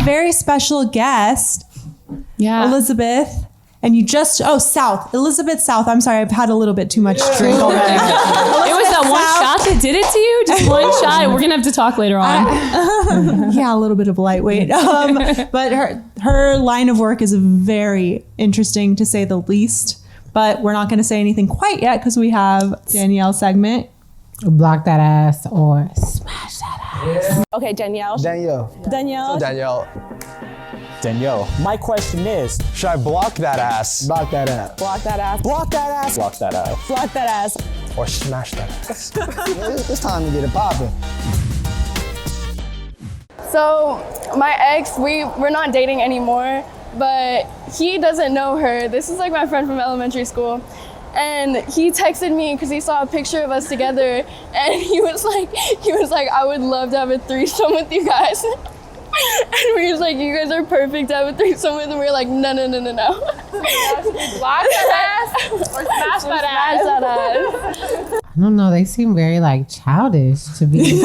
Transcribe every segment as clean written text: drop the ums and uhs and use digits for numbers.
very special guest, Yeah. Elisabeth. And you just, South. Elisabeth South. I'm sorry, I've had a little bit too much drink already. It was that one shot that did it to you? Just one shot? We're going to have to talk later on. Yeah, a little bit of lightweight. But her line of work is very interesting, to say the least. But we're not going to say anything quite yet because we have Danielle's segment. Block that ass or smash that ass. Yeah. Okay, Danielle. My question is, should I block that ass? Block that ass. Block that ass. Block that ass. Block that ass. Or smash that ass? It's time to get it popping. So my ex, we're not dating anymore, but he doesn't know her. This is like my friend from elementary school. And he texted me because he saw a picture of us together, and he was like, I would love to have a threesome with you guys. And we was like, you guys are perfect to have a threesome with, and we were like, no. Block that ass or smash that ass. I don't know. They seem very like childish to be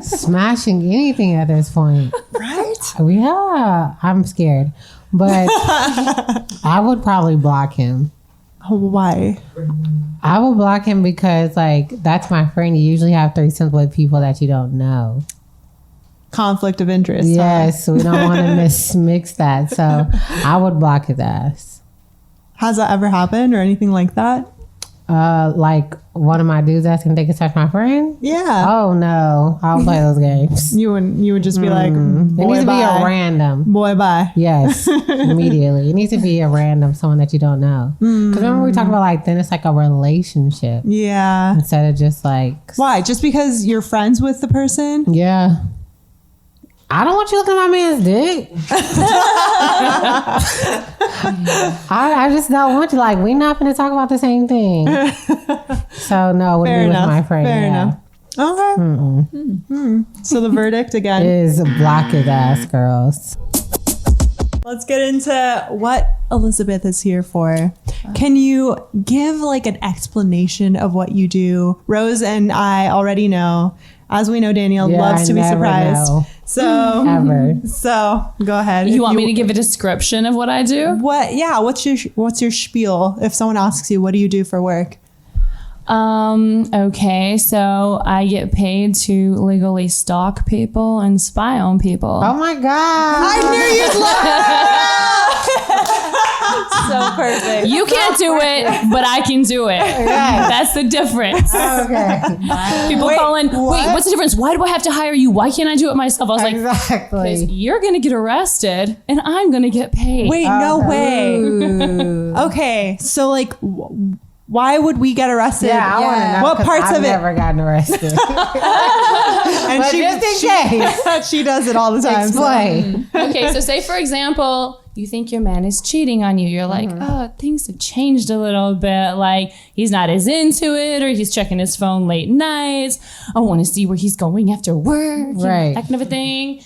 smashing anything at this point. Right? Yeah, I'm scared. But I would probably block him. Why? I would block him because like that's my friend. You usually have threesomes with people that you don't know. Conflict of interest. Yes, we don't want to mix that. So I would block his ass. Has that ever happened or anything like that? Like one of my dudes asking if they could touch my friend? Yeah. Oh no, I don't play those games. You would just be like, it needs to be a random. Boy, bye. Yes, immediately. It needs to be a random, someone that you don't know. Because remember we talked about like then it's like a relationship. Yeah. Instead of just like. Why? Just because you're friends with the person? Yeah. I don't want you looking at my man's dick. I just don't want you. Like, we're not going to talk about the same thing. So, no, it would be with my friend. Fair enough. Okay. So the verdict again is block his ass, girls. Let's get into what Elisabeth is here for. Can you give like an explanation of what you do? Rose and I already know. As we know, Danielle loves to be surprised. Know. So go ahead. You want me to give a description of what I do? What's your spiel? If someone asks you, what do you do for work? Okay, so I get paid to legally stalk people and spy on people. Oh my God. I knew you'd love it. So perfect. You can't do it, but I can do it. Yes. That's the difference. Okay. People calling, what's the difference? Why do I have to hire you? Why can't I do it myself? I was like, exactly. You're going to get arrested and I'm going to get paid. Wait, no way. Okay, so like, why would we get arrested? Yeah, I want to know. What parts I've of it? Never gotten arrested. And just in case. She does it all the time. Explain. Okay, so say for example, you think your man is cheating on you. You're like, things have changed a little bit. Like he's not as into it, or he's checking his phone late nights. I want to see where he's going after work. Right. That kind of a thing.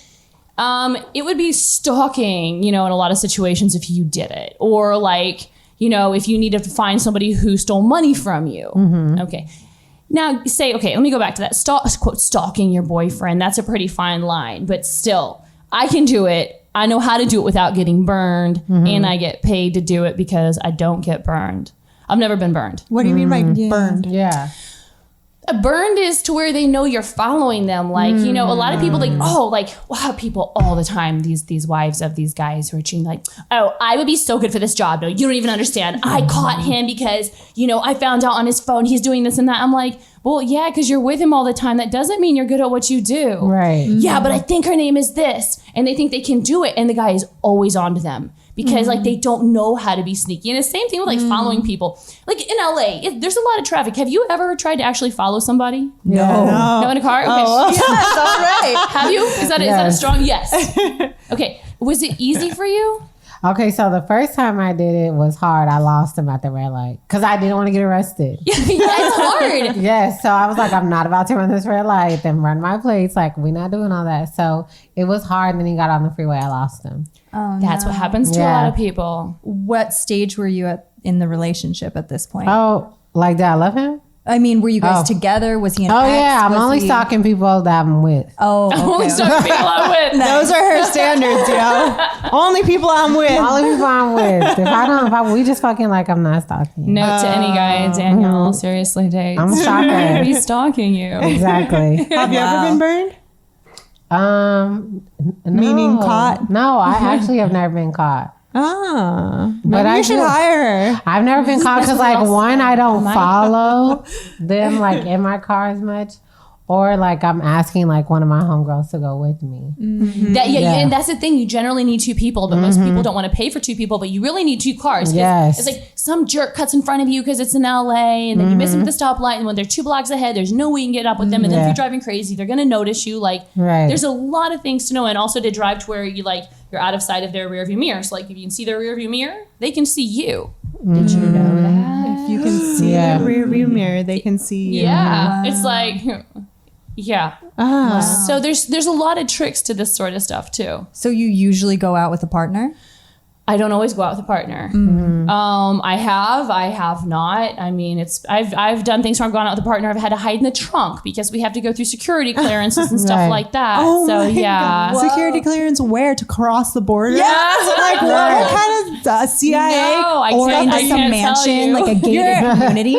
It would be stalking, in a lot of situations if you did it. Or like, if you needed to find somebody who stole money from you. Okay. Now say, okay, let me go back to that. Quote, stalking your boyfriend. That's a pretty fine line, but still, I can do it. I know how to do it without getting burned, and I get paid to do it because I don't get burned. I've never been burned. What do you mean by burned? Yeah. Burned is to where they know you're following them. Like, a lot of people people all the time, these wives of these guys who are cheating, like, oh, I would be so good for this job. No, you don't even understand. I caught him because, I found out on his phone he's doing this and that. I'm like, well, yeah, because you're with him all the time. That doesn't mean you're good at what you do. Right. Yeah, but I think her name is this. And they think they can do it. And the guy is always on to them. Because like they don't know how to be sneaky. And the same thing with like following people. Like in LA, there's a lot of traffic. Have you ever tried to actually follow somebody? No. In a car? Okay. Yes, all right. Have you? Is that a strong yes? Okay. Was it easy for you? Okay, so the first time I did it was hard. I lost him at the red light because I didn't want to get arrested. Yeah, it's hard. Yes, so I was like, I'm not about to run this red light, then run my plates. Like, we're not doing all that. So it was hard. And then he got on the freeway. I lost him. Oh, That's what happens to a lot of people. What stage were you at in the relationship at this point? Oh, like did I love him? I mean, were you guys Oh. together? Was he an Oh ex? yeah, I'm Was only he- stalking people that I'm with. Oh, Only okay. stuff people I'm with. Those are her standards, yo. Only people I'm with. Only people I'm with. If we just fucking like, I'm not stalking. Note to any guy Danielle seriously dates. I'm a stalker. Be stalking you. Exactly. Have you ever been burned? No. Meaning caught? No, I actually have never been caught. Ah, But maybe I you should do- hire her. I've never been caught because, like, else one, I don't might. follow them like in my car as much, or like I'm asking like one of my homegirls to go with me. And that's the thing. You generally need two people, but most people don't want to pay for two people. But you really need two cars. 'Cause Yes. it's like some jerk cuts in front of you because it's in LA, and then you miss him at the stoplight. And when they're 2 blocks ahead, there's no way you can get up with them. And then if Yeah. you're driving crazy, they're gonna notice you. Like, Right. there's a lot of things to know, and also to drive to where you're out of sight of their rear view mirror. So like, if you can see their rear view mirror, they can see you. Did you know that? If you can see Yeah. the rear view mirror, they can see you. Yeah, it's like, yeah. Ah. So there's a lot of tricks to this sort of stuff too. So you usually go out with a partner? I don't always go out with a partner. I have not. I mean, I've done things where I've gone out with a partner. I've had to hide in the trunk because we have to go through security clearances and stuff Right. like that. Oh so my yeah. God. Security clearance where? To cross the border? Yeah. Like what kind of CIA? No, I Or can't, into I some can't tell mansion, you. like a gated community?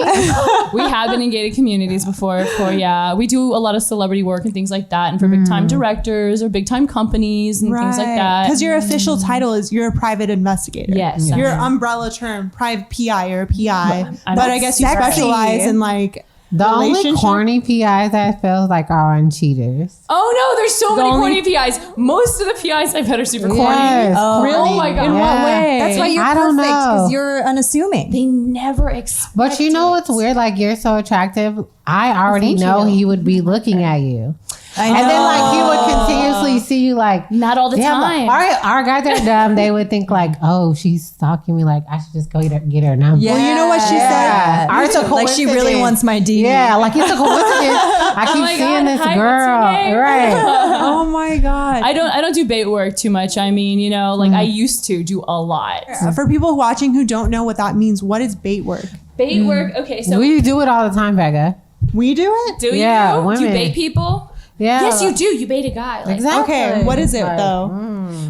We have been in gated communities before. Yeah, we do a lot of celebrity work and things like that, and for big time directors or big time companies and things like that. Because your official title is you're a private investigator. Yes. Your umbrella term, private PI or PI. I'm But I guess you sexy. specialize in like The only relationship? corny PIs that feels like are on cheaters. Oh no, there's so many only- corny PIs. Most of the PIs I've had are super corny. Yes, Oh. corny. Oh my God. In what Yeah. way? That's why you're I perfect don't know. because you're unassuming. They never expect But you know what's it. weird? Like, you're so attractive. I already Thank know you. he would be looking at you. I And then, like, he would continuously see you, like, Not all the damn, time. Our guys are dumb. They would think, like, oh, she's stalking me. Like, I should just go get her number. Well, you know what she Yeah. said? Ours a Like she really coincidence. wants my D. Yeah, like, it's a coincidence. I keep my seeing God, this hi, girl. what's your name? Right. Oh my God. I don't do bait work too much. I mean, like I used to do a lot. For people watching who don't know what that means, what is bait work? Bait work. Okay, so We do it all the time, Becca. We do it? do Yeah, you? Do you women. bait people? Yeah. Yes, you do. You bait a guy. Like, Exactly. Okay, what is it Like, though?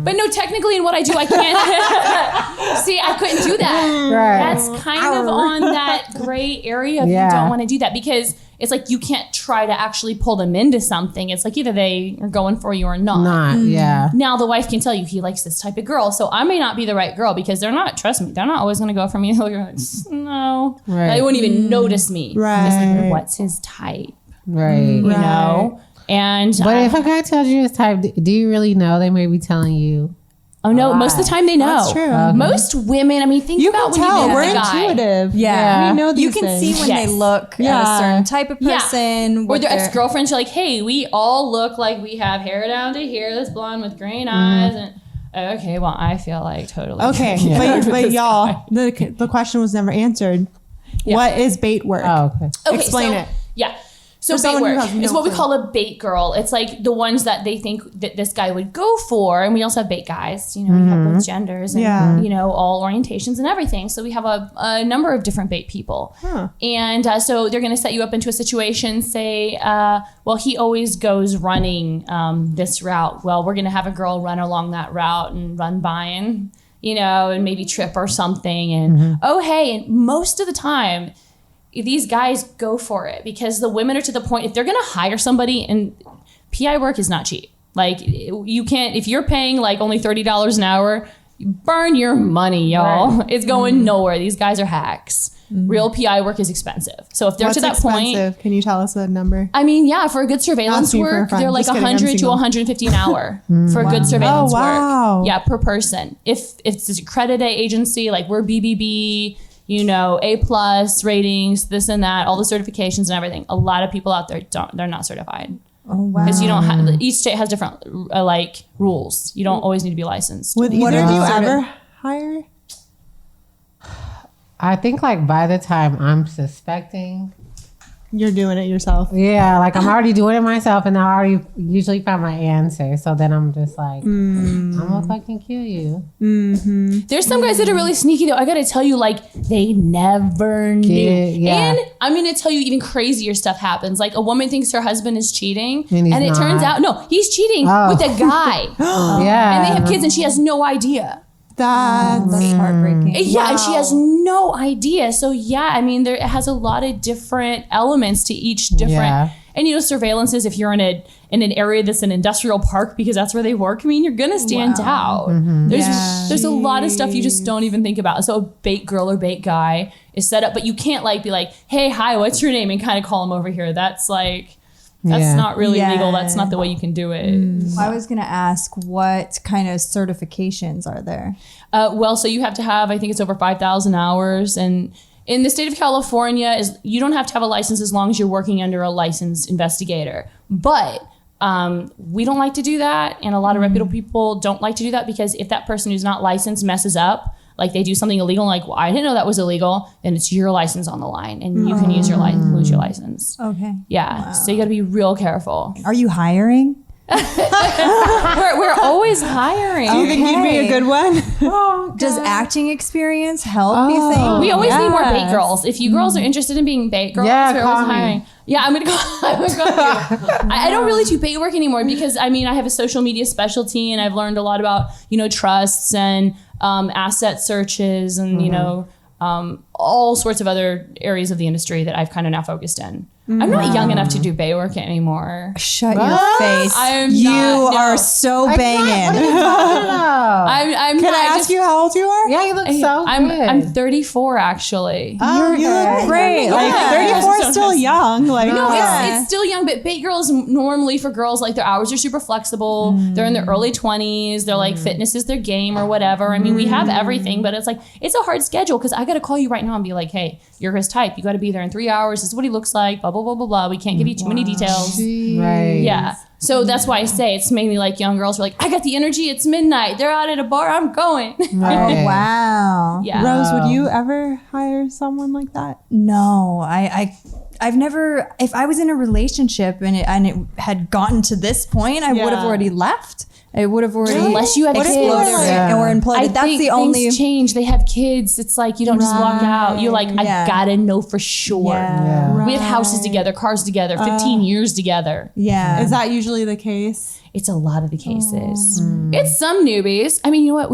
But no, technically in what I do, I can't. See, I couldn't do that. Right. That's kind of on that gray area if you Yeah. don't want to do that because it's like you can't try to actually pull them into something. It's like either they are going for you or not. Not, yeah. Now the wife can tell you he likes this type of girl, so I may not be the right girl because they're not. Trust me, they're not always going to go for me. They're like, no, Right. they wouldn't even notice me. Just like, Right. what's his type? Right. You know. And But if a guy tells you his type, do you really know? They may be telling you. oh no, most of the time they know. That's true. Most women, I mean, think You about can when tell. you We're meet the guy. intuitive. Yeah. We know these You can things. see when Yes. they look at Yeah. a certain type of Yeah. person. Or what their they're- ex-girlfriends are like, hey, we all look like we have hair down to here, this blonde with green eyes. And okay, well, I feel like totally. Okay, but y'all, the question was never answered. What is bait work? Oh, okay. Okay, Explain so- it. Yeah. So For bait someone who work has no is what we clue. call a bait girl. It's like the ones that they think that this guy would go for. And we also have bait guys. You know, we have both genders and, Yeah. all orientations and everything. So we have a number of different bait people. And so they're going to set you up into a situation, say, well, he always goes running this route. Well, we're going to have a girl run along that route and run by and, and maybe trip or something. And, oh, hey, and most of the time, these guys go for it because the women are to the point, if they're going to hire somebody, and PI work is not cheap. Like you can't, if you're paying like only $30 an hour, you burn your money, y'all. It's going nowhere. These guys are hacks. Real PI work is expensive. So if they're What's to that point, expensive? Can you tell us a number? I mean, yeah, for a good surveillance Ask me for a work, friend. they're like Just kidding, I'm 100 to single. 150 an hour for a good surveillance Oh, wow. work. Yeah, per person. If it's an accredited agency, like we're BBB, A+ ratings, this and that, all the certifications and everything. A lot of people out there they're not certified. Oh, wow. Because you don't have, each state has different rules. You don't always need to be licensed. Would either of you ever hire? I think, like, by the time I'm suspecting, you're doing it yourself. Yeah, like I'm already doing it myself, and I already usually find my answer. So then I'm just like, I'm gonna fucking kill you. There's some guys that are really sneaky though. I gotta tell you, like they never knew. Yeah. And I'm gonna tell you, even crazier stuff happens. Like a woman thinks her husband is cheating, And he's it turns not. out no, he's cheating Oh. with a guy, Yeah, and they have kids, and she has no idea. That's heartbreaking. Yeah, and she has no idea. So yeah, I mean, it has a lot of different elements to each different. Yeah. And surveillances. If you're in an area that's an industrial park because that's where they work, I mean, you're gonna stand out. There's a lot of stuff you just don't even think about. So a bait girl or bait guy is set up, but you can't like be like, hey, hi, what's your name, and kind of call him over here. That's not really legal. That's not the way you can do it. I was going to ask, what kind of certifications are there? Well, so you have to have, I think it's over 5,000 hours. And in the state of California, you don't have to have a license as long as you're working under a licensed investigator. But we don't like to do that. And a lot of reputable people don't like to do that, because if that person who's not licensed messes up, like they do something illegal, like, well, I didn't know that was illegal, then it's your license on the line, and you can use your lose your license. Okay. Yeah. So you got to be real careful. Are you hiring? We're always hiring. Do you think you'd be a good one? Does acting experience help, you think? We always need more bait girls. If you girls are interested in being bait girls, Yeah, we're call always me. hiring. Yeah, I'm gonna call you. I don't really do bait work anymore because I have a social media specialty, and I've learned a lot about trusts and asset searches and all sorts of other areas of the industry that I've kind of now focused in. I'm not young enough to do bait work anymore. Shut your face. I'm you not, no. are so What are banging. you talking about? I'm Can I ask you how old you are? Yeah, you look so I'm good. 34 actually. You look great. Like Yeah. 34 is still young. Like No, it's still young, but bait girls normally for girls, like their hours are super flexible. They're in their early 20s. They're like fitness is their game or whatever. I mean, we have everything, but it's like it's a hard schedule because I got to call you right now and be like, hey, you're his type. You got to be there in 3 hours. This is what he looks like. Blah blah blah blah blah. We can't give you too many details. Right. Yeah. So that's why I say it's mainly like young girls who are like, I got the energy. It's midnight. They're out at a bar. I'm going. Right. Wow. Yeah. Rose, would you ever hire someone like that? No, I've never. If I was in a relationship and it had gotten to this point, I would have already left. I would have already Unless you had kids. Yeah. or imploded. That's think the only. things change. They have kids. It's like you don't just walk out. You're like, Yeah. I gotta know for sure. Yeah. We have houses together, cars together, 15 years together. Yeah. Is that usually the case? It's a lot of the cases. It's some newbies. I mean, you know what?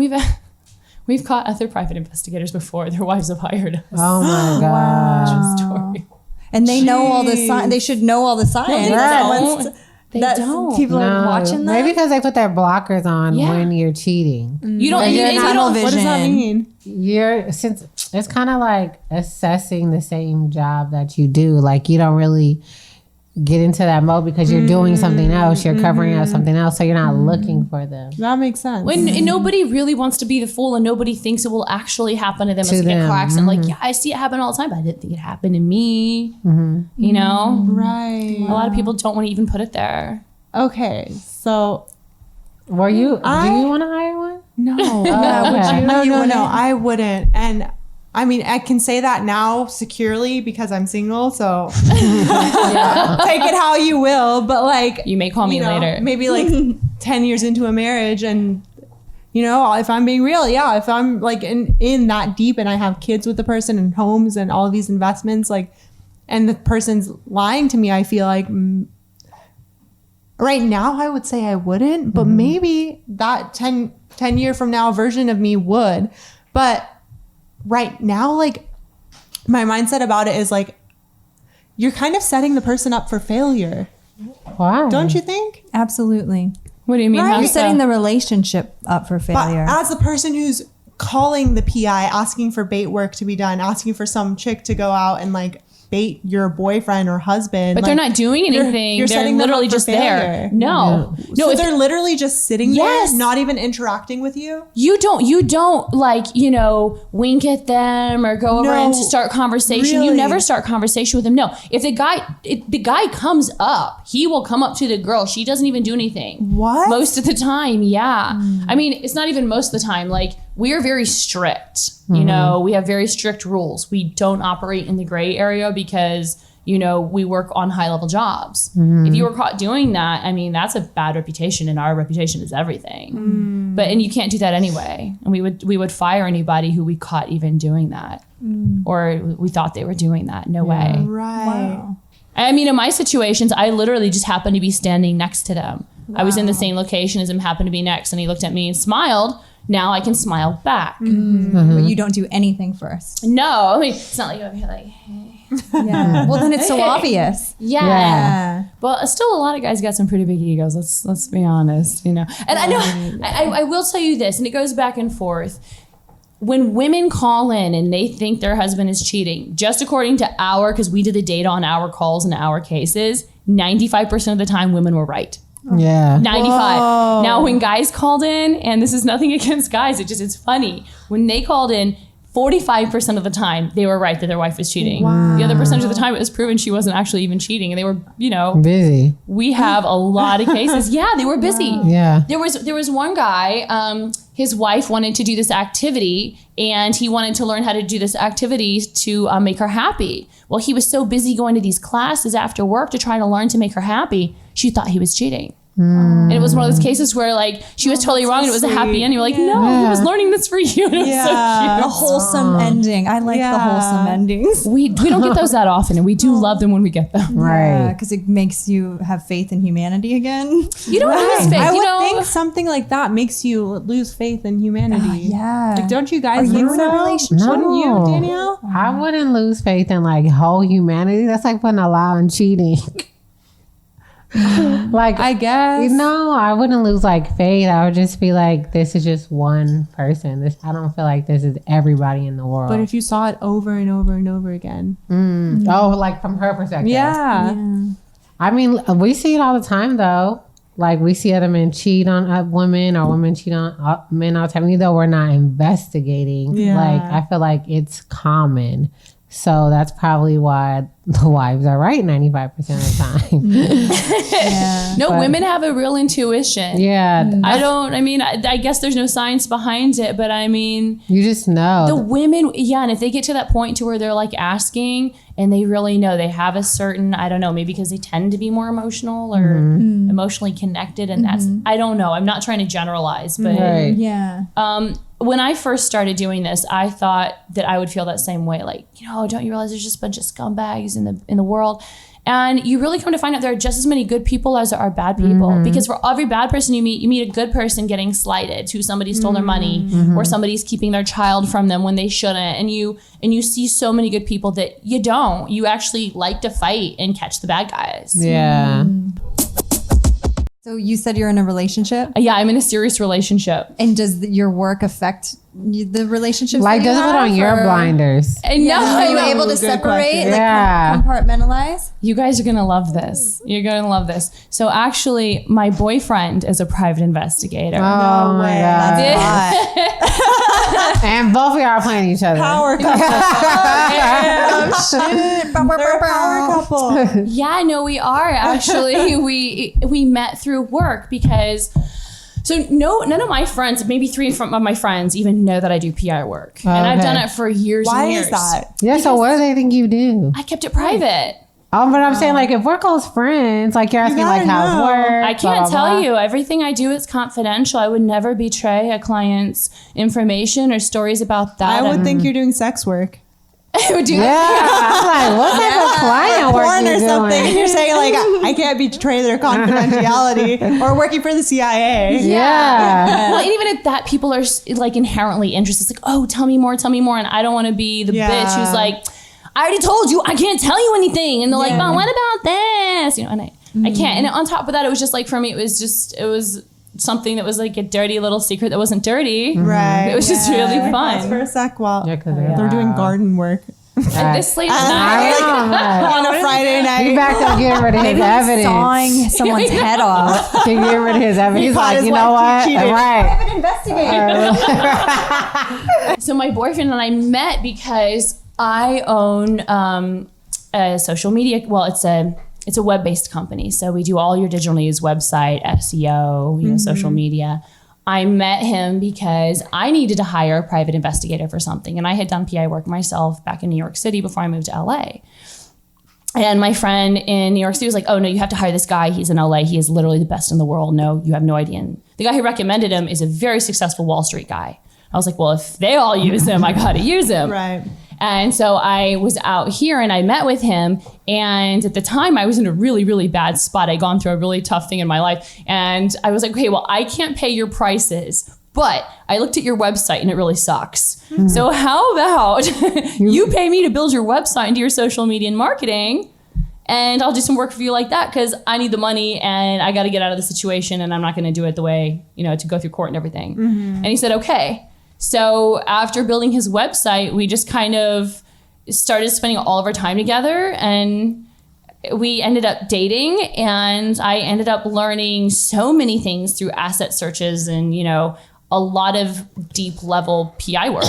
We've caught other private investigators before. Their wives have hired us. Oh my god. Story. And they know all the signs. They should know all the signs. they That They that don't. people are watching that. Maybe because they put their blockers on Yeah. when you're cheating. You don't. Like, You, you're and you not don't. What does that mean? Since it's kind of like assessing the same job that you do. Like you don't really get into that mode because you're doing something else. You're covering up something else, so you're not looking for them. That makes sense. When and nobody really wants to be the fool, and nobody thinks it will actually happen to them To as like a them. car accident. Like, yeah, I see it happen all the time, but I didn't think it happened to me. You know, Right. a lot of people don't want to even put it there. Okay. So Were you? do you want to hire one? no. Okay. No, I wouldn't. And I mean, I can say that now securely because I'm single. So take it how you will. But like, You may call me later. Maybe like 10 years into a marriage, and if I'm being real, if I'm like in that deep and I have kids with the person and homes and all of these investments, like, and the person's lying to me, I feel like right now I would say I wouldn't, but maybe that 10 year from now version of me would. But right now, like, my mindset about it is like, you're kind of setting the person up for failure. Why? Don't you think? Absolutely. What do you mean? Right. How You're so? setting the relationship up for But failure. as the person who's calling the PI, asking for bait work to be done, asking for some chick to go out and like bait your boyfriend or husband. But they're not doing anything. You're They're setting them literally up for just failure. there. No, So if they're literally just sitting Yes. there, not even interacting with you. you don't like, wink at them or go over No, and start conversation. You really. never start conversation with them. No, if the guy comes up, he will come up to the girl. She doesn't even do anything. What? Most of the time, yeah. I mean, it's not even most of the time. Like, we are very strict. We have very strict rules. We don't operate in the gray area because you know, we work on high level jobs. If you were caught doing that, I mean, that's a bad reputation, and our reputation is everything. And you can't do that anyway. And we would fire anybody who we caught even doing that, or we thought they were doing that. No way. Right. Wow. I mean, in my situations, I literally just happened to be standing next to them. I was in the same location as him, happened to be next, and he looked at me and smiled. Now I can smile back. But you don't do anything first. No, I mean, it's not like over here like, hey. Yeah. Well, then it's so obvious. Yeah. Well, still a lot of guys got some pretty big egos. Let's be honest, you know. And I know, I will tell you this, and it goes back and forth. When women call in and they think their husband is cheating, just according to because we did the data on our calls and our cases, 95% of the time women were right. Yeah. 95. Now, when guys called in, and this is nothing against guys, it's funny. When they called in, 45% of the time they were right that their wife was cheating. Wow. The other percentage of the time it was proven she wasn't actually even cheating, and they were, you know, busy. We have a lot of cases. Yeah, they were busy. Yeah. There was one guy, his wife wanted to do this activity, and he wanted to learn how to do this activity to make her happy. Well, he was so busy going to these classes after work to try to learn to make her happy, she thought he was cheating. And it was one of those cases where like she was totally wrong and it was a happy end. You're like, no, he was learning this for you. And it was so cute. A wholesome ending. I like the wholesome endings. We don't get those that often, and we do love them when we get them. Right. Because it makes you have faith in humanity again. You don't lose faith. I you would know, think something like that makes you lose faith in humanity. Yeah. Like, don't you guys Are think you in a so? relationship? Wouldn't you, No. Danielle? I wouldn't lose faith in like whole humanity. That's like putting a lie on cheating. Like, I guess. you know, I wouldn't lose like faith. I would just be like, this is just one person. I don't feel like this is everybody in the world. But if you saw it over and over and over again. Oh, like from her perspective. Yeah. I mean, we see it all the time though. Like we see other men cheat on women, or women cheat on men all the time. Even though we're not investigating, Yeah. like I feel like it's common. So that's probably why the wives are right 95% of the time. no, women have a real intuition. Yeah. I guess there's no science behind it, but I mean, You just know. the women, and if they get to that point to where they're like asking and they really know they have a certain, I don't know, maybe because they tend to be more emotional or emotionally connected, and that's, I don't know, I'm not trying to generalize, but Right. Yeah. when I first started doing this, I thought that I would feel that same way. Like, you know, don't you realize there's just a bunch of scumbags in the world? And you really come to find out there are just as many good people as there are bad people. Because for every bad person you meet a good person getting slighted, who somebody stole their money, or somebody's keeping their child from them when they shouldn't. And you see so many good people that you don't. You actually like to fight and catch the bad guys. Yeah. So you said you're in a relationship, Yeah, I'm in a serious relationship. and does your work affect the relationships? Like, that you does it put on have, your or- blinders? And no, Are you no, able to good separate, question. like Yeah. compartmentalize? you guys are gonna love this. You're gonna love this. So actually, my boyfriend is a private investigator. Oh my way. God. That's hot. And both of y'all are playing each other. Power couple. Damn, shit. They're a power couple. Yeah, no, we are actually. we met through work because. So none of my friends, maybe 3 of my friends, even know that I do PI work, and I've Okay. done it for years. Why and years. is that? Yeah, so what do they think you do? I kept it private. Oh, but I'm saying, like, if we're close friends, like, you're asking, gotta like, how's know. work? I blah, can't blah, tell blah. you. Everything I do is confidential. I would never betray a client's information or stories about that. I would think you're doing sex work. I would do Yeah. I'm like, what type of client work Porn you or something. doing? You're saying like, I can't betray their confidentiality, or working for the CIA. Yeah. Well, and even at that, people are like inherently interested. It's like, oh, tell me more, and I don't want to be the bitch who's like, I already told you, I can't tell you anything, and they're like, but what about this? You know, and I can't. And on top of that, it was just like, for me, it was something that was like a dirty little secret that wasn't dirty. Right. It was just really Pause fun. for a sec while Yeah, 'cause they're doing garden work At this late I night. know, man. on a Friday You night. back there getting rid of his evidence. Sawing someone's head off. Getting rid of his evidence. He's caught like, his you know wife what? cheating. Right. Private investigator. So my boyfriend and I met because I own a social media. Well, it's a web-based company. So we do all your digital news, website, SEO, social media. I met him because I needed to hire a private investigator for something. And I had done PI work myself back in New York City before I moved to LA. And my friend in New York City was like, oh no, you have to hire this guy. He's in LA. He is literally the best in the world. No, you have no idea. And the guy who recommended him is a very successful Wall Street guy. I was like, well, if they all use him, I got to use him. Right. And so I was out here and I met with him. And at the time I was in a really, really bad spot. I'd gone through a really tough thing in my life. And I was like, okay, well, I can't pay your prices, but I looked at your website and it really sucks. So how about you pay me to build your website and do your social media and marketing, and I'll do some work for you like that because I need the money and I got to get out of the situation and I'm not going to do it the way, to go through court and everything. And he said, okay. So after building his website, we just kind of started spending all of our time together, and we ended up dating, and I ended up learning so many things through asset searches and, a lot of deep level PI work.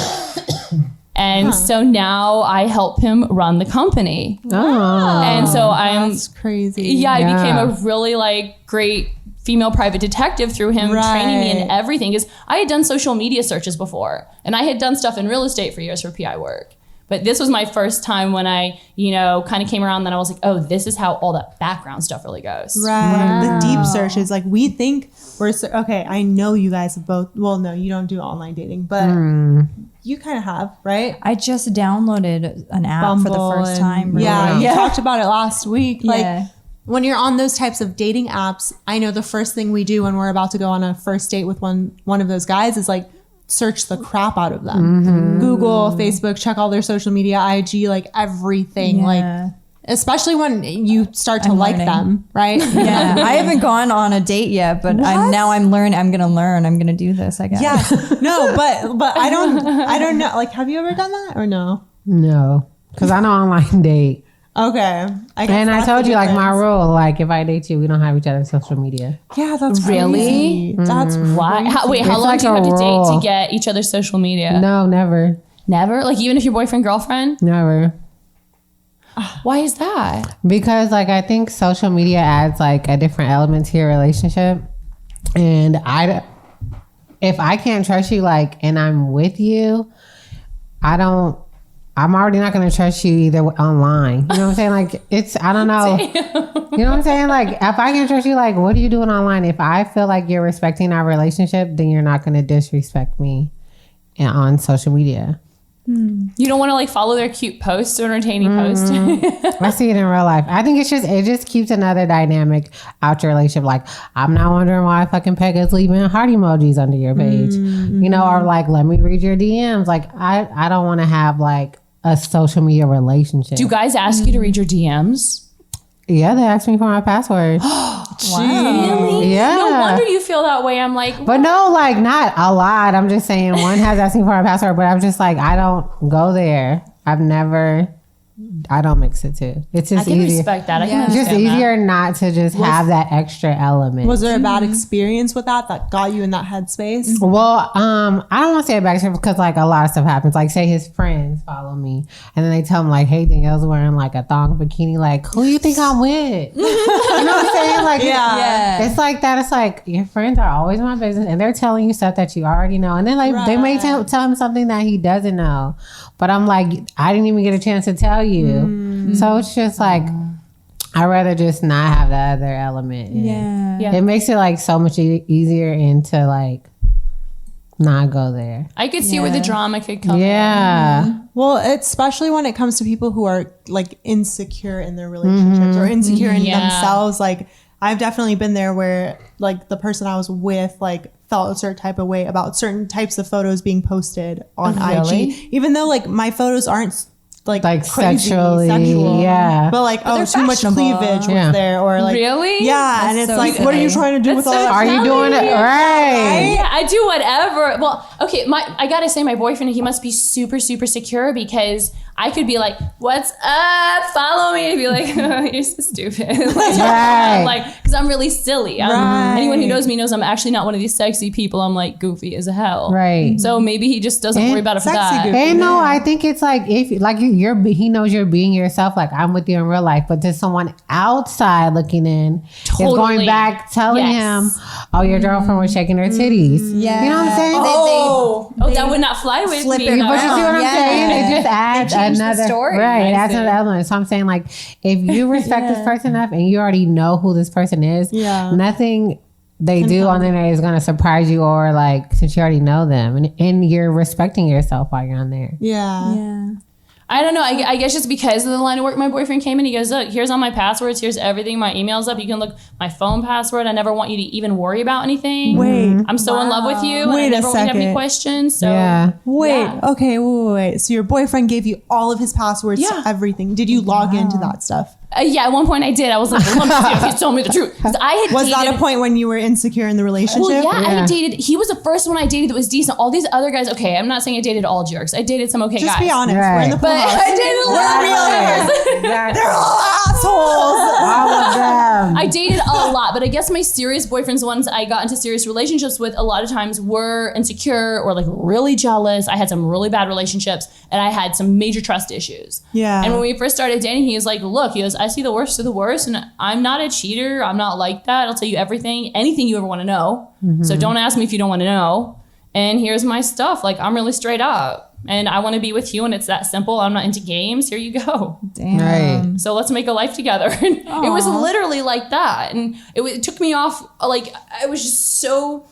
And so now I help him run the company. Oh. And so That's crazy. Yeah, I became a really great female private detective through him training me in everything. Because I had done social media searches before, and I had done stuff in real estate for years for PI work. But this was my first time when I, kind of came around, then I was like, oh, this is how all that background stuff really goes. Right. The deep searches, like we think okay, I know you guys have both, well, no, you don't do online dating, but you kind of have, right? I just downloaded an app Bumble for the first time. Really. Yeah, you talked about it last week. Yeah. Like when you're on those types of dating apps, I know the first thing we do when we're about to go on a first date with one of those guys is like search the crap out of them. Google, Facebook, check all their social media, IG, like everything. Like especially when you start to like them, right? Yeah. I haven't gone on a date yet, but I'm learning. I'm going to learn. I'm going to do this, I guess. Yeah. No, but I don't know. Like, have you ever done that or no? No, because I know online date. Okay. And I told you, like, my rule, like, if I date you, we don't have each other's social media. Yeah, that's Really? crazy. That's Why? How long like do you have a to date rule. to get each other's social media? No, never. Never? Like even if you're boyfriend, girlfriend? Never. Why is that? Because, like, I think social media adds, like, a different element to your relationship. And if I can't trust you, like, and I'm with you, I'm already not going to trust you either online. You know what I'm saying? Like, I don't know. You know what I'm saying? Like, if I can trust you, like, what are you doing online? If I feel like you're respecting our relationship, then you're not going to disrespect me on social media. You don't want to like follow their cute posts or entertaining posts. I see it in real life. I think it just keeps another dynamic out your relationship. Like, I'm not wondering why fucking Pegga's leaving heart emojis under your page, or like, let me read your DMs. Like, I don't want to have like a social media relationship. Do guys ask you to read your DMs? Yeah, they asked me for my password. Really? Yeah. No wonder you feel that way. I'm like, But no, like, not a lot. I'm just saying one has asked me for my password, but I'm just like, I don't go there. I don't mix it too. It's just I can easier. respect that. I can It's just understand easier not to just have that extra element. Was there a bad experience with that got you in that headspace? Well, I don't want to say a backstreet because like a lot of stuff happens. Like, say his friends follow me and then they tell him like, hey, Danielle's wearing like a thong bikini. Like, who you think I'm with? You know what I'm saying? Like, it's like that. It's like your friends are always in my business and they're telling you stuff that you already know. And then like they may tell him something that he doesn't know. But I'm like, I didn't even get a chance to tell you. So it's just like, I'd rather just not have that other element. Yeah. It makes it like so much easier and to like not go there. I could see where the drama could come. Yeah. Well, especially when it comes to people who are like insecure in their relationships or insecure in themselves. Like, I've definitely been there where like the person I was with like felt a certain type of way about certain types of photos being posted on IG, even though like my photos aren't like crazy sexually, sexual, but like too much cleavage was there, or like Really? and it's like, what are you trying to do with all that? Are you doing it right? Yeah, I do whatever. Well, okay, I gotta say, my boyfriend, he must be super, super secure because I could be like, what's up? Follow me. And be like, oh, you're so stupid. Like, because I'm really silly. Anyone who knows me knows I'm actually not one of these sexy people. I'm like goofy as hell. Right. So maybe he just doesn't worry about it for that. Goofy. And no, I think it's like, if like he knows you're being yourself. Like, I'm with you in real life, but to someone outside looking in is going back telling him, oh, your girlfriend was shaking her titties. Yeah. You know what I'm saying? That would not fly with me. it no. But you see what I'm saying? It just adds change the story. Right, that's another element. So I'm saying, like, if you respect this person enough and you already know who this person is, nothing they do on there is going to surprise you, or like, since you already know them, and you're respecting yourself while you're on there. Yeah. I don't know. I guess just because of the line of work, my boyfriend came in. He goes, look, here's all my passwords. Here's everything. My email's up. You can look my phone password. I never want you to even worry about anything. Wait. I'm so in love with you. Wait and I a never want you to have any second. questions. So Wait. Okay. Wait. So your boyfriend gave you all of his passwords to everything. Did you log into that stuff? Yeah, at one point I did. I was like, let me see if he's telling me the truth. 'Cause I had Was dated, that a point when you were insecure in the relationship? Well, I had dated. He was the first one I dated that was decent. All these other guys, okay, I'm not saying I dated all jerks. I dated some okay guys. Just be honest. We're in the pool But house. I dated a lot of real guys. They're all assholes. All of them. I dated a lot, but I guess my serious boyfriends, the ones I got into serious relationships with, a lot of times were insecure or like really jealous. I had some really bad relationships, and I had some major trust issues. Yeah. And when we first started dating, he was like, look, he goes, I see the worst of the worst, and I'm not a cheater. I'm not like that. I'll tell you everything, anything you ever want to know. So don't ask me if you don't want to know. And here's my stuff. Like, I'm really straight up, and I want to be with you, and it's that simple. I'm not into games. Here you go. Damn. Right. So let's make a life together. And it was literally like that. And it took me off, like, I was just so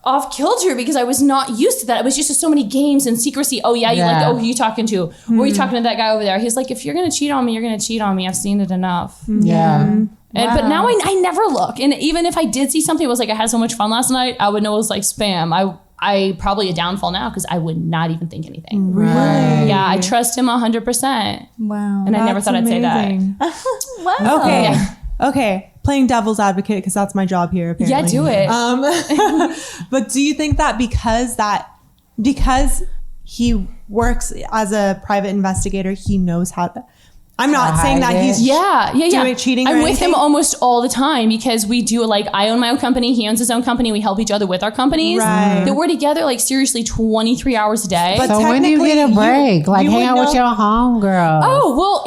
off kilter because I was not used to that. It was just so many games and secrecy. Oh, yeah, you like, oh, who you talking to? Who are you talking to that guy over there? He's like, if you're going to cheat on me, you're going to cheat on me. I've seen it enough. Yeah. And, But now I never look. And even if I did see something, it was like, I had so much fun last night, I would know it was like spam. I probably a downfall now because I would not even think anything. Right. Yeah, I trust him 100%. Wow. And I never thought I'd say that. Wow. Okay. Yeah. Okay. Playing devil's advocate because that's my job here. Apparently. Yeah, do it. But do you think that because he works as a private investigator, he knows how to? I'm not saying that he's doing cheating. I'm or with him anything. almost all the time because we do, like, I own my own company, he owns his own company, we help each other with our companies. Right. That we're together like seriously 23 hours a day. But So when do you get a break? Like, you hang would out with know- your homegirl. oh well,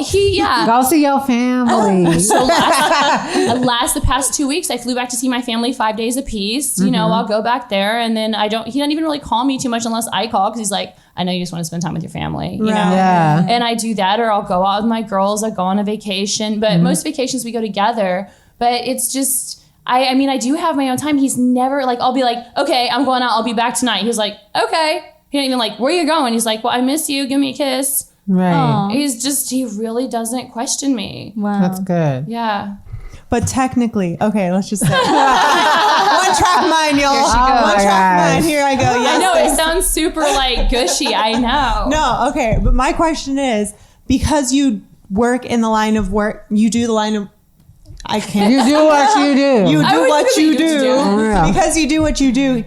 Go see your family. So the past 2 weeks, I flew back to see my family 5 days apiece. You know, I'll go back there, and then he doesn't even really call me too much unless I call because he's like, I know you just want to spend time with your family, you know? Yeah. And I do that, or I'll go out with my girls, I go on a vacation, but most vacations we go together, but it's just, I mean, I do have my own time. He's never like, I'll be like, okay, I'm going out, I'll be back tonight. He's like, okay. He don't even like, where you going? He's like, well, I miss you, give me a kiss. Right. He really doesn't question me. Wow. That's good. Yeah. But technically, okay, let's just say one track mind, y'all. One track mind. Here I go. Yes, I know it sounds super like gushy. I know. No, okay, but my question is because you work in the line of work, you do the line of. I can't. You do what you do. You I do would what really you do do what you do. because you do what you do.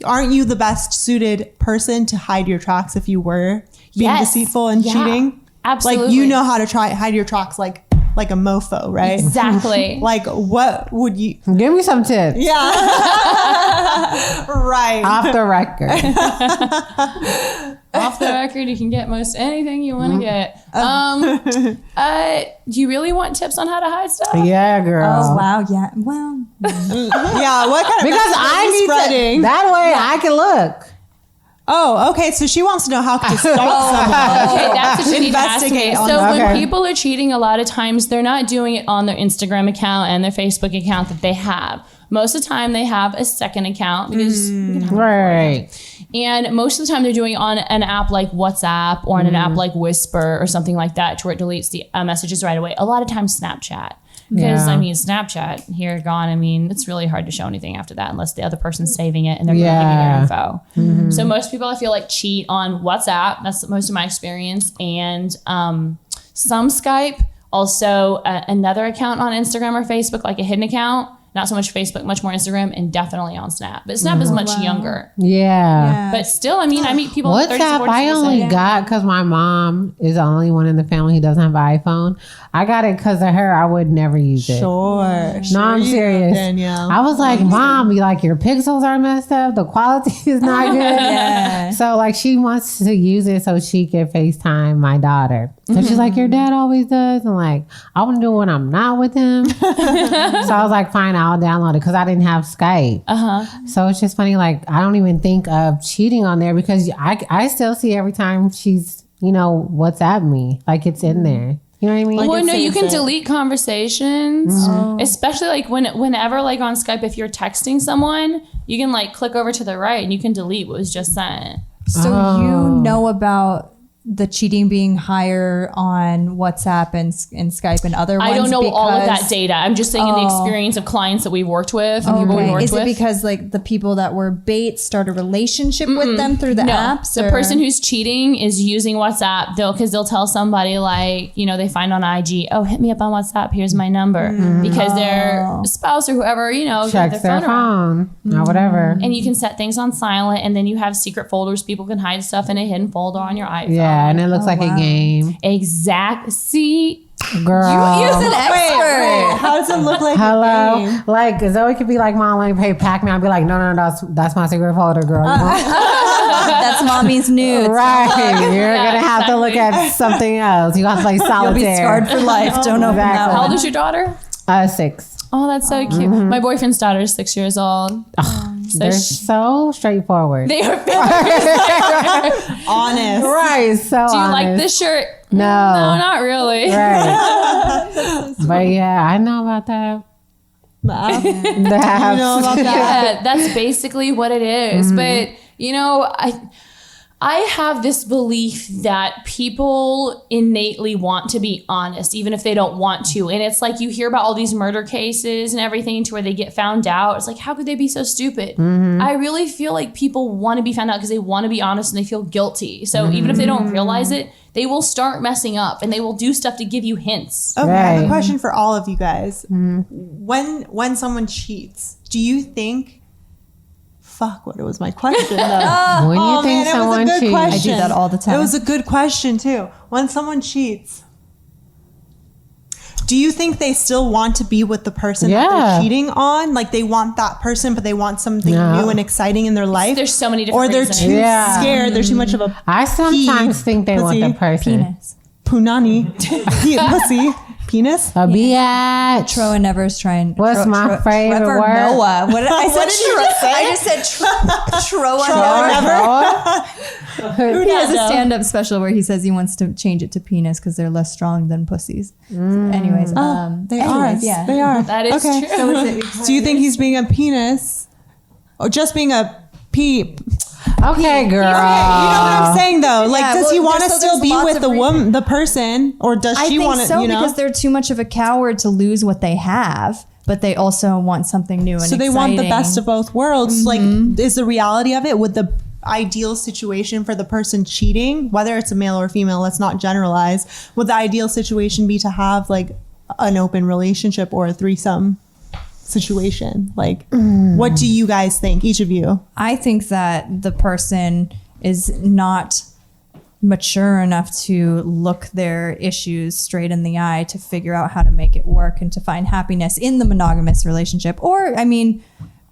Aren't you the best suited person to hide your tracks if you were being Yes. deceitful and Yeah. cheating? Absolutely. Like you know how to hide your tracks like a mofo, right? Exactly. Like what would you? Give me some tips. Yeah. Right. Off the record. Off the record, you can get most anything you want to get. Do you really want tips on how to hide stuff? Yeah, girl. Oh, wow. Yeah. Well, Yeah. What kind of Because messages I are you need spreading? to, that way I can look. Oh, okay. So she wants to know how to stalk someone. Okay, that's what you need to ask me. Investigate on So that. when Okay. people are cheating, a lot of times they're not doing it on their Instagram account and their Facebook account that they have. Most of the time they have a second account because Right. and most of the time they're doing it on an app like WhatsApp or on an app like Whisper or something like that to where it deletes the messages right away. A lot of times Snapchat. Because, Yeah. I mean, Snapchat, here, gone. I mean, it's really hard to show anything after that unless the other person's saving it and they're going to give you their info. So most people, I feel like, cheat on WhatsApp. That's most of my experience. And some Skype. Also, another account on Instagram or Facebook, like a hidden account. Not so much Facebook, much more Instagram, and definitely on Snap. But Snap is much younger. Yeah. But still, I mean, I meet people in 30s WhatsApp, and 40s. I only got because my mom is the only one in the family who doesn't have an iPhone. I got it because of her. I would never use it. Sure. No, I'm serious. Danielle. I was like, Mom, you like your pixels are messed up. The quality is not good. So like she wants to use it so she can FaceTime my daughter. So she's like, your dad always does. And like, I want to do it when I'm not with him. So I was like, fine, I'll download it because I didn't have Skype. So it's just funny. Like, I don't even think of cheating on there because I still see every time she's WhatsApp me. Like it's in there. You know what I mean? Well, no, you can delete conversations, especially like whenever like on Skype, if you're texting someone, you can like click over to the right and you can delete what was just sent. So you know about the cheating being higher on WhatsApp and Skype and other ones? I don't know all of that data. I'm just saying in the experience of clients that we've worked with and people we worked Is with. it because like the people that were bait start a relationship with them through the apps? The person who's cheating is using WhatsApp because they'll tell somebody like, they find on IG, oh, hit me up on WhatsApp. Here's my number. Because their spouse or whoever, checks their phone or whatever. And you can set things on silent, and then you have secret folders. People can hide stuff in a hidden folder on your iPhone. Yeah, and it looks like a game. Exact. See, girl. You're an expert. How does it look like? Hello, a game? like Zoe could be like, "Mom, let me pay Pac-Man." I'd be like, "No, that's my secret folder, girl." That's mommy's nudes. Right, you're gonna have to look at something else. You have to play solitaire. You'll be scarred for life. Don't open that Exactly. how one. old is your daughter? 6. Oh, that's so cute. My boyfriend's daughter is 6 years old. They're so straightforward. They are very Honest. Right, so Do you like honest. this shirt? No. No, not really. Right. But yeah, I know about that. The apps. You know about that? Yeah, that's basically what it is. But, I have this belief that people innately want to be honest, even if they don't want to. And it's like you hear about all these murder cases and everything to where they get found out. It's like, how could they be so stupid? I really feel like people want to be found out because they want to be honest and they feel guilty. So even if they don't realize it, they will start messing up and they will do stuff to give you hints. Okay, I have a Right. question for all of you guys. When someone cheats, do you think? Fuck, what was my question though? When you think it was a someone good cheats, question. I do that all the time. It was a good question too. When someone cheats, do you think they still want to be with the person that Yeah. they're cheating on? Like they want that person, but they want something new and exciting in their life? There's so many different Or they're reasons. too Yeah. scared. They're too much of a I sometimes think they want the pussy, person. Penis. punani, pussy, penis. A biatch. Troa never's trying. What's my favorite Trevor word? Noah. What did I What did you just say? I just said Troa Troa Never. Who He has a knows? stand-up special where he says he wants to change it to penis because they're less strong than pussies. Anyways, They anyways, are. yeah. They are. That is okay. true. So is it, Do you think he's being a penis or just being a peep? Okay, girl. You know what I'm saying though? Like, Yeah, does he well, want to so still there's be lots with of the woman, reasons. the person, or does I she think want to? so You know, because they're too much of a coward to lose what they have, but they also want something new and so they want the best of both worlds. Like, is the reality of it with the ideal situation for the person cheating, whether it's a male or female? Let's not generalize. Would the ideal situation be to have like an open relationship or a threesome situation? Like, what do you guys think? Each of you. I think that the person is not mature enough to look their issues straight in the eye to figure out how to make it work and to find happiness in the monogamous relationship. Or, I mean,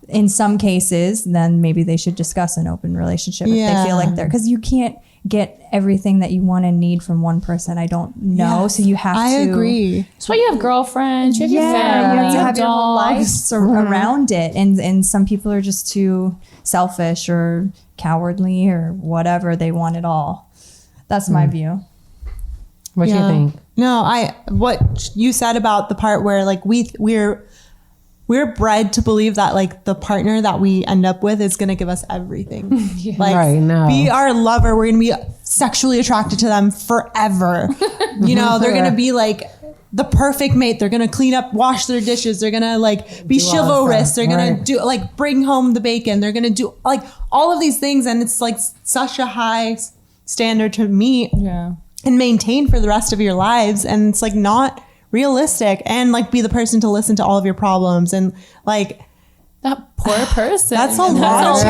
in some cases, then maybe they should discuss an open relationship if they feel like they're, because you can't get everything that you want and need from one person. I don't know. So you have to. I agree. That's why you have girlfriends, you have your family, you have to have your whole dogs. life around it, and some people are just too selfish or cowardly or whatever. They want it all. That's my view. What you think? No, what you said about the part where like we're bred to believe that like the partner that we end up with is gonna give us everything. Like Right, no. be our lover. We're gonna be sexually attracted to them forever. You know, they're gonna be like the perfect mate. They're gonna clean up, wash their dishes. They're gonna like be Do all that chivalrous. stuff, They're gonna right. do like bring home the bacon. They're gonna do like all of these things, and it's like such a high standard to meet Yeah. and maintain for the rest of your lives. And it's like not realistic, and like be the person to listen to all of your problems, and like That poor person. that's a lot of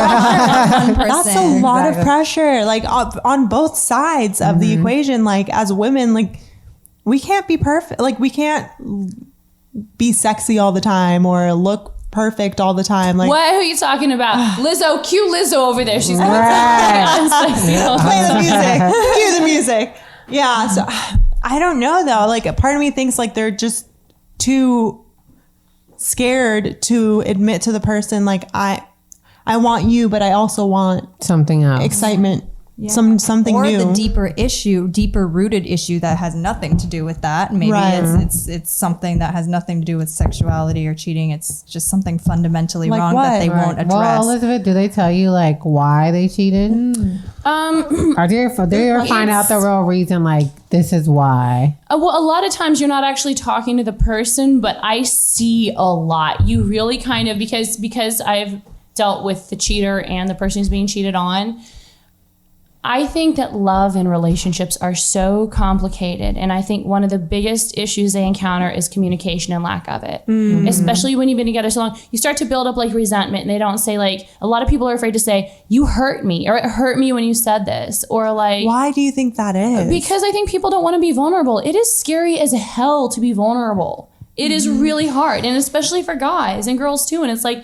that's a lot of pressure, like on both sides of the equation. Like as women, like we can't be perfect, like we can't be sexy all the time or look perfect all the time. Like What? Who are you talking about? Lizzo. Cue Lizzo over there. She's Right. play the music, cue the music. Yeah, so I don't know though. Like a part of me thinks like they're just too scared to admit to the person like I want you, but I also want Something else. excitement something or new. the deeper rooted issue that has nothing to do with that. Maybe Right. it's something that has nothing to do with sexuality or cheating. It's just something fundamentally Like wrong what? that they won't address. Well, Elizabeth, do they tell you like why they cheated? Or do you ever find out the real reason? Like, this is why. Well, a lot of times you're not actually talking to the person, but I see a lot. You really kind of, because I've dealt with the cheater and the person who's being cheated on, I think that love and relationships are so complicated. And I think one of the biggest issues they encounter is communication and lack of it. Mm-hmm. Especially when you've been together so long, you start to build up like resentment, and they don't say, like, a lot of people are afraid to say, you hurt me, or it hurt me when you said this, or like. Why do you think that is? Because I think people don't want to be vulnerable. It is scary as hell to be vulnerable. It is really hard. And especially for guys and girls too. And it's like,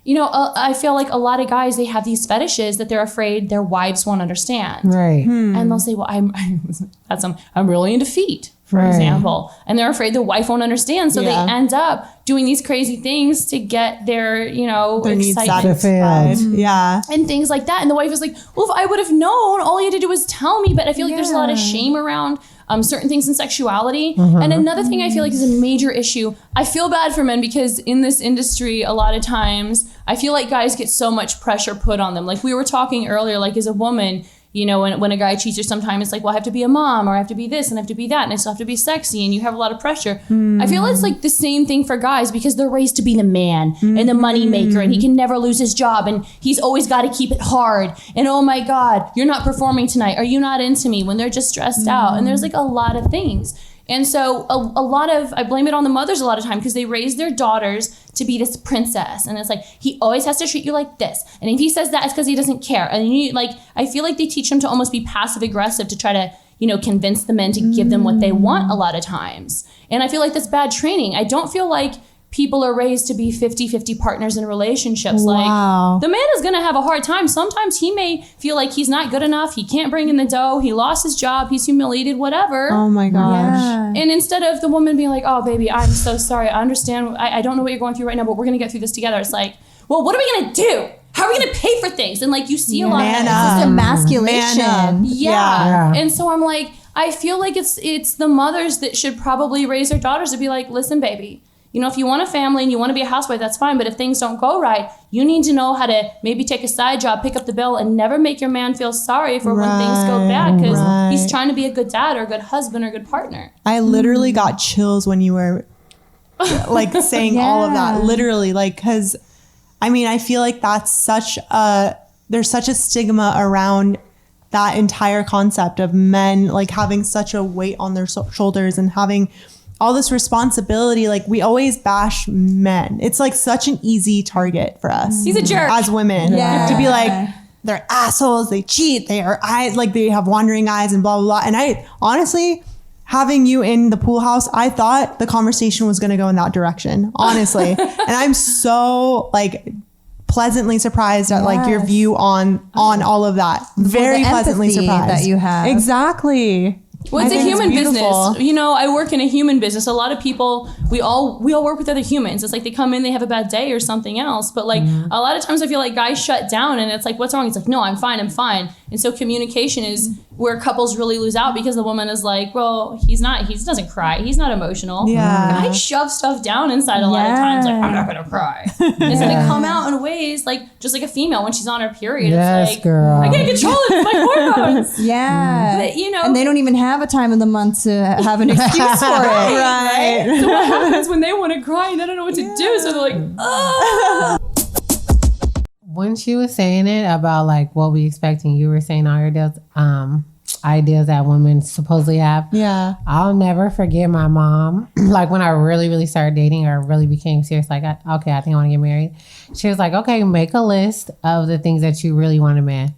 you know, I feel like a lot of guys, they have these fetishes that they're afraid their wives won't understand. Right. And they'll say, well, I'm really into feet, for example. And they're afraid their wife won't understand. So they end up doing these crazy things to get their, you know, their needs excitement. satisfied. Yeah. And things like that. And the wife is like, well, if I would have known, all you had to do was tell me. But I feel like there's a lot of shame around certain things in sexuality. And another thing I feel like is a major issue. I feel bad for men because in this industry, a lot of times, I feel like guys get so much pressure put on them. Like we were talking earlier, like as a woman, you know, when a guy cheats, or sometimes it's like, well, I have to be a mom, or I have to be this, and I have to be that, and I still have to be sexy, and you have a lot of pressure. I feel it's like the same thing for guys because they're raised to be the man and the money maker, and he can never lose his job, and he's always got to keep it hard. And oh my God, you're not performing tonight. Are you not into me? When they're just stressed out. And there's like a lot of things. And so a lot of, I blame it on the mothers a lot of time because they raise their daughters to be this princess. And it's like, he always has to treat you like this. And if he says that, it's because he doesn't care. And you like, I feel like they teach them to almost be passive aggressive to try to, you know, convince the men to give them what they want a lot of times. And I feel like that's bad training. I don't feel like people are raised to be 50-50 partners in relationships. Wow. Like the man is going to have a hard time. Sometimes he may feel like he's not good enough. He can't bring in the dough. He lost his job. He's humiliated, whatever. Oh my gosh. And instead of the woman being like, oh, baby, I'm so sorry. I understand. I don't know what you're going through right now, but we're going to get through this together. It's like, well, what are we going to do? How are we going to pay for things? And like you see a lot of that. It's emasculation. Yeah. And so I'm like, I feel like it's the mothers that should probably raise their daughters to be like, listen, baby, you know, if you want a family and you want to be a housewife, that's fine. But if things don't go right, you need to know how to maybe take a side job, pick up the bill, and never make your man feel sorry for when things go bad because he's trying to be a good dad or a good husband or a good partner. I literally got chills when you were like saying all of that. Literally, like, because I mean, I feel like there's such a stigma around that entire concept of men like having such a weight on their shoulders and having all this responsibility. Like we always bash men. It's like such an easy target for us. He's a jerk. As women to be like, they're assholes, they cheat, they have wandering eyes and blah, blah, blah. And I honestly, having you in the pool house, I thought the conversation was going to go in that direction, honestly. And I'm so like pleasantly surprised at like your view on all of that. Very pleasantly surprised that you have. Exactly. Well, it's a human business. You know, I work in a human business. A lot of people, we all work with other humans. It's like they come in, they have a bad day or something else. But like a lot of times I feel like guys shut down and it's like, what's wrong? It's like, no, I'm fine. And so communication is where couples really lose out because the woman is like, well, he doesn't cry. He's not emotional. Yeah. Guys shove stuff down inside a lot of times. Like, I'm not going to cry. It's going to come out in ways like, just like a female when she's on her period. Yes, it's like, girl. I can't control it. It's my hormones. But, you know. And they don't even have a time of the month to have an excuse for it. Right. So what happens when they want to cry and they don't know what to do? So they're like, oh. When she was saying it about like what we expecting, you were saying all your ideas that women supposedly have. Yeah. I'll never forget my mom. Like when I really, really started dating or really became serious, like, I think I want to get married. She was like, okay, make a list of the things that you really want a man.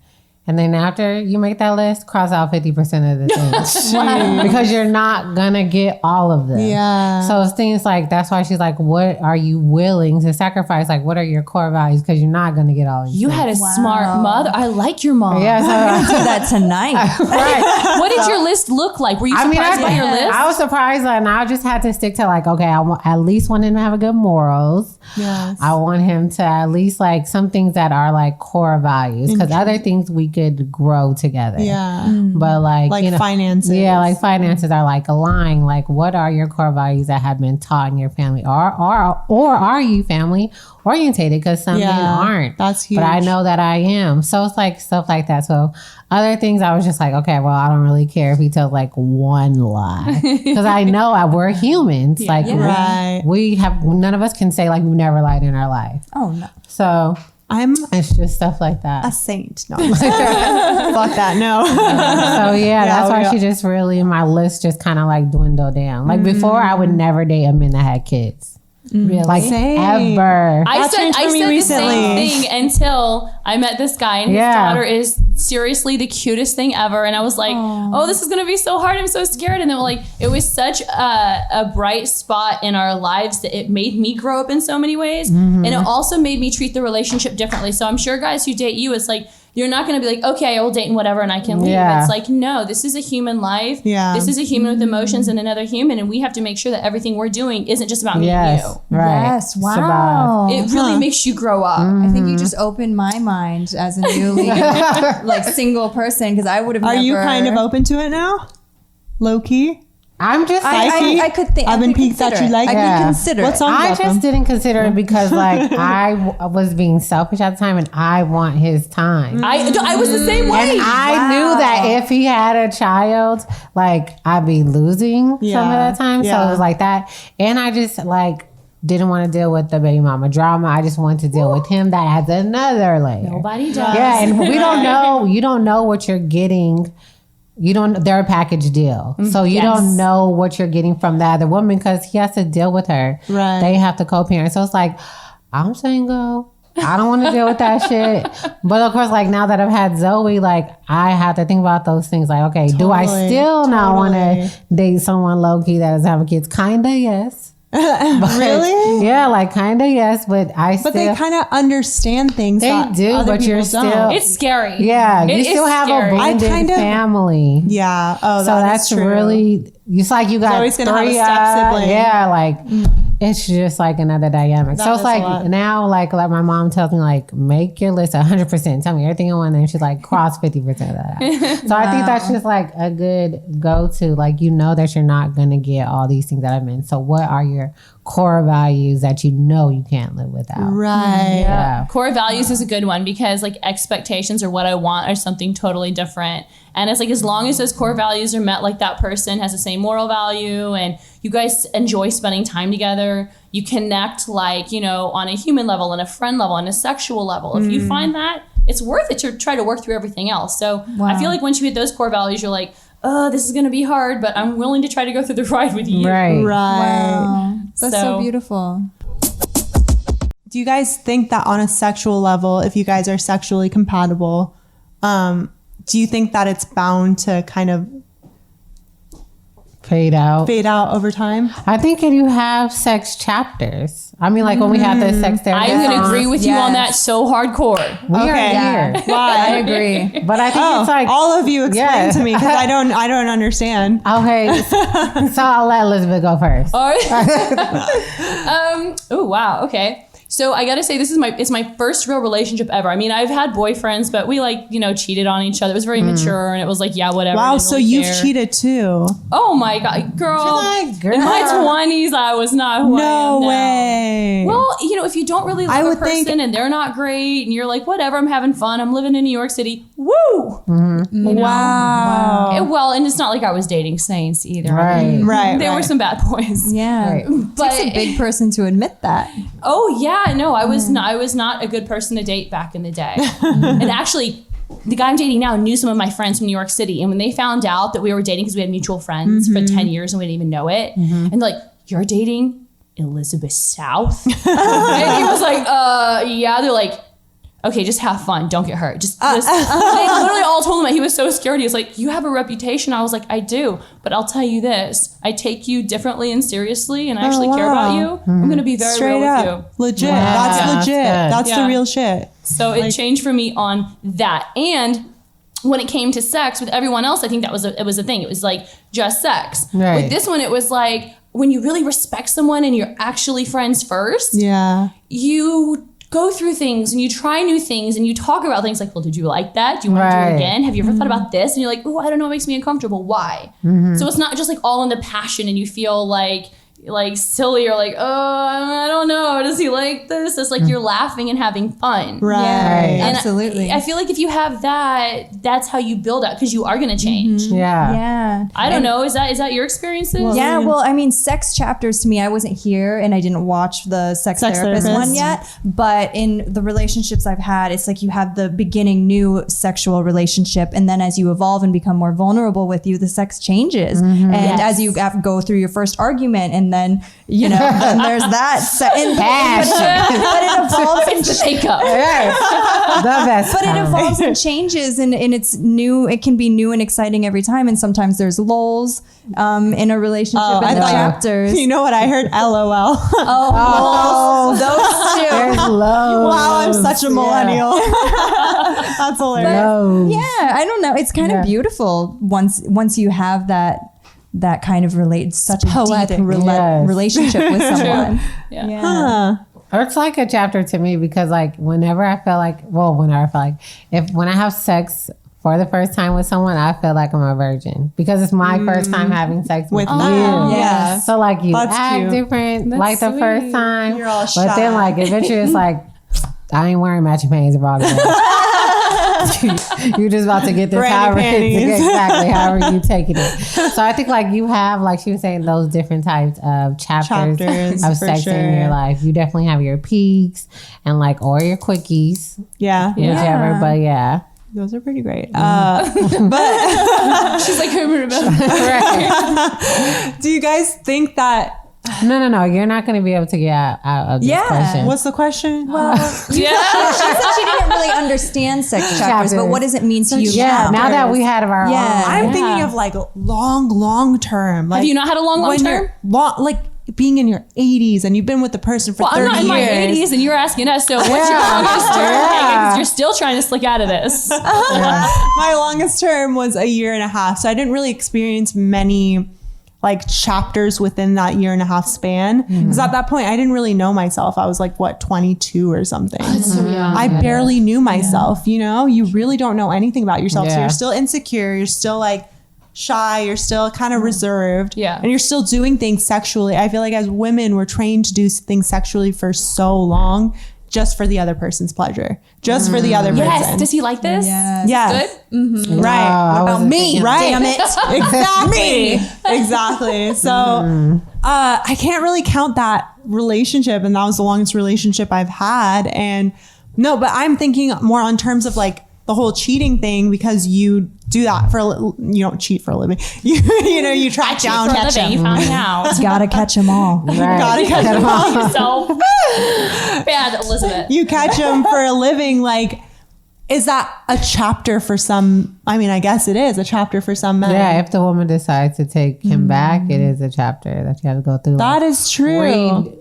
And then after you make that list, cross out 50% of the things. Because you're not going to get all of them. Yeah. So it's things like, that's why she's like, what are you willing to sacrifice? Like, what are your core values? Because you're not going to get all of these You things. had a smart mother. I like your mom. Yeah, so, Do that tonight. right. What did your list look like? Were you surprised by your list? I was surprised, and I just had to stick to like, okay, I at least want him to have good morals. Yes. I want him to at least like some things that are like core values, because other things we could grow together. Yeah. But like finances. Yeah, like finances are like aligned. Like, what are your core values that have been taught in your family, or are you family orientated? Because some men aren't. That's huge. But I know that I am. So it's like stuff like that. So other things, I was just like, okay, well, I don't really care if he tells like one lie, because I know we're humans. Like we have, none of us can say like we've never lied in our life. Oh no. So it's just stuff like a that. saint. No. Fuck that. No. So that's why she just really, my list just kind of like dwindled down. Like before, I would never date a man that had kids. Really? Like ever. I said the recently. same thing until I met this guy, and his daughter is seriously the cutest thing ever. And I was like, oh, this is gonna be so hard. I'm so scared. And then like it was such a bright spot in our lives that it made me grow up in so many ways, and it also made me treat the relationship differently. So I'm sure guys who date you, it's like, you're not going to be like, okay, I will date and whatever and I can leave. Yeah. It's like, no, this is a human life. Yeah. This is a human with emotions and another human. And we have to make sure that everything we're doing isn't just about me and you. Right. Yes. Wow. It really makes you grow up. I think you just opened my mind as a newly like single person, because I would have. Are you kind of open to it now? Low key? I'm just I could think. I've been peaked that you like. I could consider. What song? I just didn't consider it because like I was being selfish at the time, and I want his time. I was the same way. And I knew that if he had a child, like I'd be losing some of the time. So it was like that. And I just like didn't want to deal with the baby mama drama. I just wanted to deal with him. That adds another layer. Nobody does. Yeah, and we don't know. You don't know what you're getting. They're a package deal. So you don't know what you're getting from the other woman because he has to deal with her. Right. They have to co-parent. So it's like, I'm single. I don't want to deal with that shit. But of course, like now that I've had Zoe, like I have to think about those things. Like, okay, do I still not want to date someone low key that doesn't have kids? Kinda, yes. Really? Yeah, like kinda, yes. But they kind of understand things. They that do, other but you're people don't. still. It's scary. Yeah, you It still is have scary. a blended family. Yeah. Oh, So that's true. really. It's like you got Zoe's gonna have a three. step-sibling. Yeah, like it's just like another dynamic. So That it's is a like lot. now, like my mom tells me, like make your list 100%. Tell me everything you want, and she's like cross 50% of that. So I think that's just like a good go to. Like you know that you're not gonna get all these things that I meant. So what are your core values that you know you can't live without? Right. Yeah. Core values is a good one because like expectations or what I want are something totally different. And it's like, as long as those core values are met, like that person has the same moral value and you guys enjoy spending time together, you connect like, you know, on a human level and a friend level and a sexual level. If you find that, it's worth it to try to work through everything else. So I feel like once you hit those core values, you're like, oh, this is going to be hard, but I'm willing to try to go through the ride with you. Right. Wow. That's so beautiful. Do you guys think that on a sexual level, if you guys are sexually compatible, do you think that it's bound to kind of Fade out. over time? I think if you have sex chapters. I mean, like when we have the sex therapy. I'm going to agree with you on that so hardcore. We are Okay. here. I agree. But I think it's like all of you explain to me because I don't understand. okay. So I'll let Elizabeth go first. All right. Oh, wow. Okay. So I gotta say, it's my first real relationship ever. I mean, I've had boyfriends, but we like, you know, cheated on each other. It was very mature and it was like, yeah, whatever. Wow, I didn't so really you've care. cheated too? Oh my God, girl. like, girl. In my 20s, I was not who I am No now. way. Well, you know, if you don't really I love a would think- person and they're not great and you're like, whatever, I'm having fun. I'm living in New York City. Woo! Wow. Well, and it's not like I was dating saints either. Right. Right. There were some bad boys. Yeah. Right. But It's a big person to admit that. oh yeah, no, I was not a good person to date back in the day. And actually, the guy I'm dating now knew some of my friends from New York City, and when they found out that we were dating because we had mutual friends for 10 years and we didn't even know it, and they're like, "You're dating Elisabeth South?" And he was like, yeah. They're like, okay, just have fun. Don't get hurt. Just they literally all told him that. He was so scared. He was like, you have a reputation. I was like, I do. But I'll tell you this. I take you differently and seriously, and I actually care about you. I'm going to be very Straight real up. with you. Legit. Yeah, That's that's legit. good. That's the Yeah. real shit. So it changed for me on that. And when it came to sex with everyone else, I think it was a thing. It was like just sex. Right. With this one, it was like when you really respect someone and you're actually friends first, Yeah. you go through things and you try new things and you talk about things like, well, did you like that? Do you want to do it again? Have you ever thought about this? And you're like, oh, I don't know, it makes me uncomfortable. Why? So it's not just like all in the passion and you feel like silly or like, oh, I don't know, does he like this? It's like you're laughing and having fun. Right. And Absolutely. I feel like if you have that, that's how you build up because you are going to change. Yeah. I don't know. Is that your experiences? Yeah, well, I mean, sex chapters to me, I wasn't here and I didn't watch the sex therapist one yet. But in the relationships I've had, it's like you have the beginning new sexual relationship. And then as you evolve and become more vulnerable with you, the sex changes. And as you go through your first argument and then, you know, then there's that. But it evolves and It's the makeup. The best. But it evolves and changes and it's new. It can be new and exciting every time. And sometimes there's lulls in a relationship in the chapters. You know what I heard? LOL. Those two. There's loads. Wow, I'm such a millennial. That's hilarious. Loads. Yeah, I don't know. It's kind of beautiful once you have that kind of such a Poetic. deep relationship with someone. Yeah. It's like a chapter to me because like when I have sex for the first time with someone, I feel like I'm a virgin because it's my first time having sex with you. Yeah. So like you That's act cute. different That's like the sweet. first time. You're all But then shy. like eventually it's like I ain't wearing matching panties around You're just about to get this Granny panties. exactly however you taking it. So I think like you have, like she was saying, those different types of chapters Chapters, of for sex in sure. your life. You definitely have your peaks and like or your quickies, Yeah. whichever. But yeah. Those are pretty great. She's like, I remember. Do you guys think that? No. You're not going to be able to get out of this question. What's the question? Yeah. She said she didn't really understand sex chapters, but what does it mean to you Yeah. now? Now that we had our Yeah. own. I'm thinking of like long term. Like, Have you not had a long when term? you're like being in your 80s and you've been with the person for Well, 30 I'm not in my years. 80s and you're asking us, so what's your longest term? Because you're still trying to slick out of this. My longest term was a year and a half, so I didn't really experience many like chapters within that year and a half span. Because at that point, I didn't really know myself. I was like, 22 or something. I barely knew myself, you know? You really don't know anything about yourself. So Yeah. you're still insecure. You're still like shy. You're still kind of reserved. Yeah. And you're still doing things sexually. I feel like as women, we're trained to do things sexually for so long just for the other person's pleasure. Just for the other Yes. person. Does he like this? Yeah. Good? Right. I What about wasn't me? thinking- Right. Damn it. Exactly. Exactly. So I can't really count that relationship. And that was the longest relationship I've had. And no, but I'm thinking more on terms of like the whole cheating thing because you do that for you don't cheat for a living. You know, you track down, For a catch living, you them. found out. Gotta catch them all. Right. Gotta catch them all. yourself. Bad Elizabeth. You catch them for a living. Like, is that a chapter for some? I mean, I guess it is a chapter for some men. Yeah, if the woman decides to take him back, it is a chapter that you have to go through. That is true.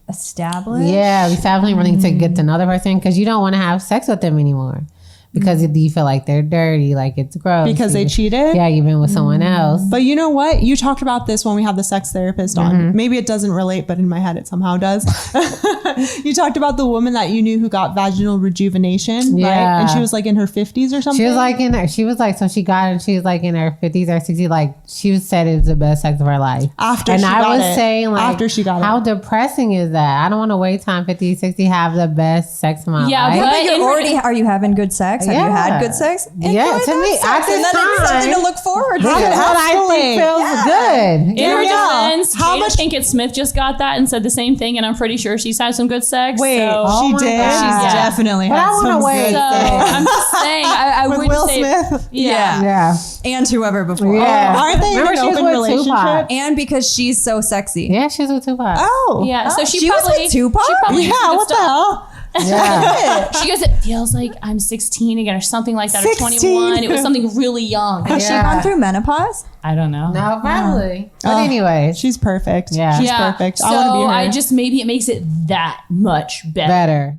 Established. Yeah, we definitely need to get to another person because you don't want to have sex with them anymore because you feel like they're dirty, like it's gross Because they cheated? Yeah, you've been with someone else. But you know what? You talked about this when we had the sex therapist on. Maybe it doesn't relate, but in my head it somehow does. You talked about the woman that you knew who got vaginal rejuvenation, right? Yeah. And she was like in her 50s or something. She was like in her 50s or 60s, like she said it was the best sex of her life. After and she I got was it. saying like, After she got how it. depressing is that? I don't want to wait time 50, 60, have the best sex of my Yeah, life. but But in you're her- already, are you having good sex? Have you had good sex? Yeah, Enjoy to that me, sex, at and this then it's something time, to look forward to. This is what I think feels good. In her Yeah. defense, How Jada much- Pinkett Smith just got that and said the same thing, and I'm pretty sure she's had some good sex. Wait, so, she my did? God. She's definitely But I want to wait. so I'm just saying, I With would Will say, Smith? yeah. Yeah. And whoever before. Yeah. Aren't they in Remember an she was open with relationship? Tupac. And because she's so sexy. Yeah, she's with Tupac. Oh. Yeah, so she was probably with Tupac? She probably did Yeah, some good what the stuff. hell? Yeah. She goes, it feels like I'm 16 again, or something like that, 16. or 21. It was something really young. Has she gone through menopause? I don't know. No, probably. But Oh, anyway, She's perfect. Yeah. She's Yeah, perfect. so I want to be her. maybe it makes it that much better. better.